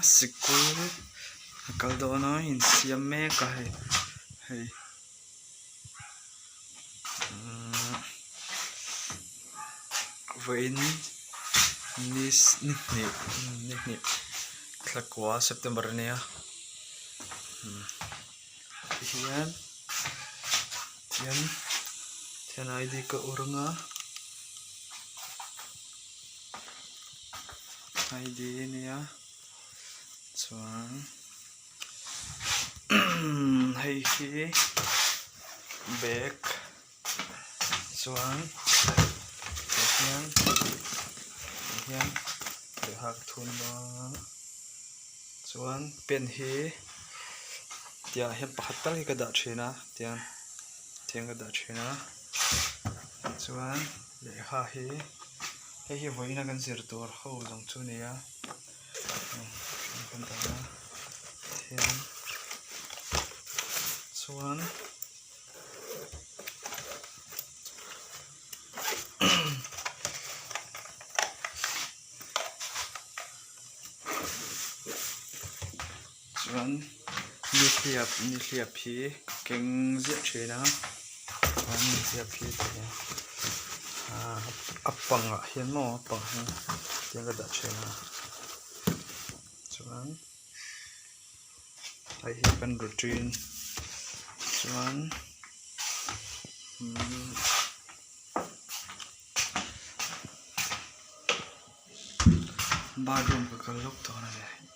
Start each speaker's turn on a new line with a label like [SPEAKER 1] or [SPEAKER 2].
[SPEAKER 1] sikul kaldono in siam me ka hei vain nis ni tlakwa September nia tian ID ka uranga ID nia chuan hei hi bag chuan hian để hak thun ma chuan pen hi tia hian pakhat tal hi ka dah thina tian ka dah thina chuan lekha hi hei voina kan zir tur ho jong chu nia kan ta hian chuan ni hliap hi keng zia thina ni hliap hi apanga hian mo apang tiang ka dah thina chuan ai hi kan routine chuan bathroom ka kalok to na le